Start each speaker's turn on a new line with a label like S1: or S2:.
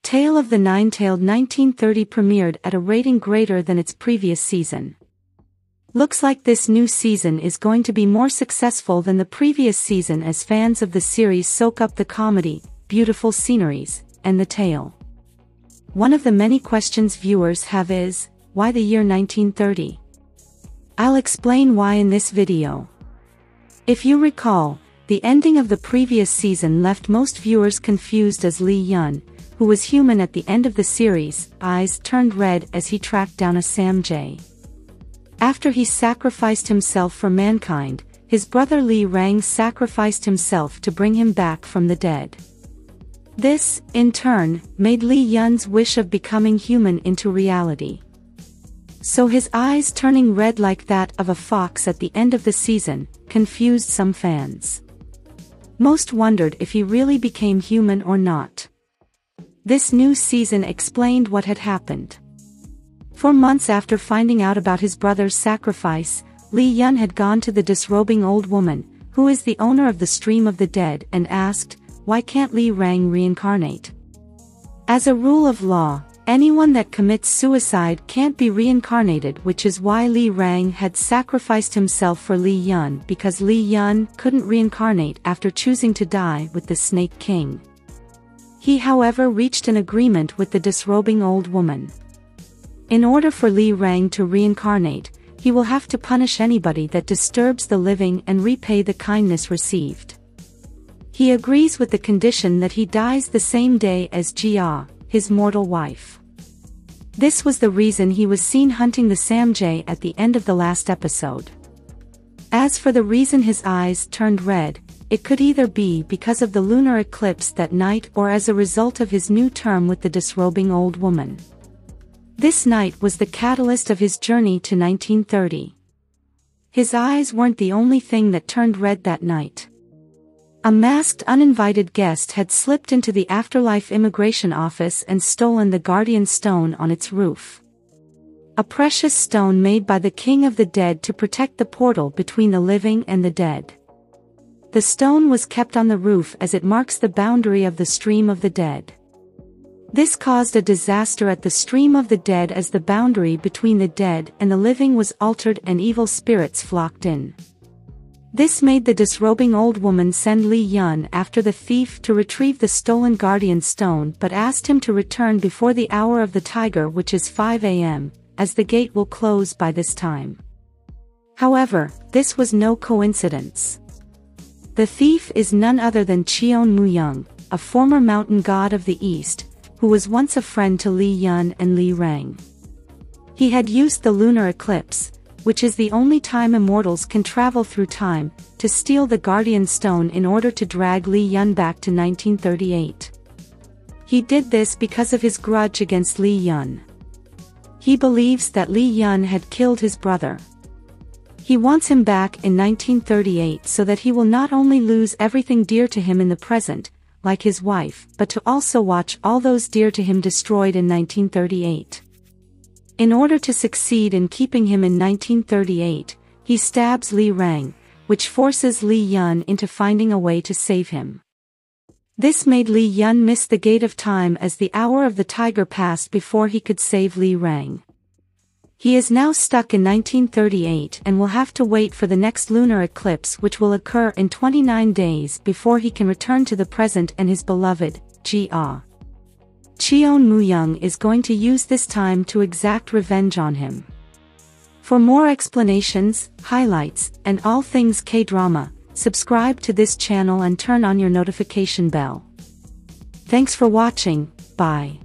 S1: Tale of the Nine-Tailed 1930 premiered at a rating greater than its previous season. Looks like this new season is going to be more successful than the previous season as fans of the series soak up the comedy, beautiful sceneries, and the tale. One of the many questions viewers have is, why the year 1930? I'll explain why in this video. If you recall, the ending of the previous season left most viewers confused as Lee Yeon, who was human at the end of the series, eyes turned red as he tracked down a Samjae. After he sacrificed himself for mankind, his brother Lee Rang sacrificed himself to bring him back from the dead. This, in turn, made Lee Yeon's wish of becoming human into reality. So his eyes turning red like that of a fox at the end of the season, confused some fans. Most wondered if he really became human or not. This new season explained what had happened. 4 months after finding out about his brother's sacrifice, Lee Yeon had gone to the disrobing old woman, who is the owner of the Stream of the Dead, and asked, why can't Lee Rang reincarnate? As a rule of law, anyone that commits suicide can't be reincarnated, which is why Lee Rang had sacrificed himself for Lee Yeon, because Lee Yeon couldn't reincarnate after choosing to die with the Snake King. He however reached an agreement with the disrobing old woman. In order for Lee Rang to reincarnate, he will have to punish anybody that disturbs the living and repay the kindness received. He agrees with the condition that he dies the same day as Jia, his mortal wife. This was the reason he was seen hunting the Samjae at the end of the last episode. As for the reason his eyes turned red, it could either be because of the lunar eclipse that night or as a result of his new term with the disrobing old woman. This night was the catalyst of his journey to 1930. His eyes weren't the only thing that turned red that night. A masked uninvited guest had slipped into the afterlife immigration office and stolen the guardian stone on its roof. A precious stone made by the King of the Dead to protect the portal between the living and the dead. The stone was kept on the roof as it marks the boundary of the Stream of the Dead. This caused a disaster at the Stream of the Dead as the boundary between the dead and the living was altered and evil spirits flocked in. This made the disrobing old woman send Lee Yeon after the thief to retrieve the stolen guardian stone, but asked him to return before the hour of the tiger, which is 5 a.m., as the gate will close by this time. However, this was no coincidence. The thief is none other than So-Yeon, a former mountain god of the east, who was once a friend to Lee Yeon and Lee Rang. He had used the lunar eclipse, which is the only time immortals can travel through time, to steal the guardian stone in order to drag Lee Yeon back to 1938. He did this because of his grudge against Lee Yeon. He believes that Lee Yeon had killed his brother. He wants him back in 1938 so that he will not only lose everything dear to him in the present, like his wife, but to also watch all those dear to him destroyed in 1938. In order to succeed in keeping him in 1938, he stabs Lee Rang, which forces Lee Yeon into finding a way to save him. This made Lee Yeon miss the gate of time as the hour of the tiger passed before he could save Lee Rang. He is now stuck in 1938 and will have to wait for the next lunar eclipse, which will occur in 29 days before he can return to the present and his beloved, Jia. So-Yeon is going to use this time to exact revenge on him. For more explanations, highlights, and all things K-drama, subscribe to this channel and turn on your notification bell. Thanks for watching, bye.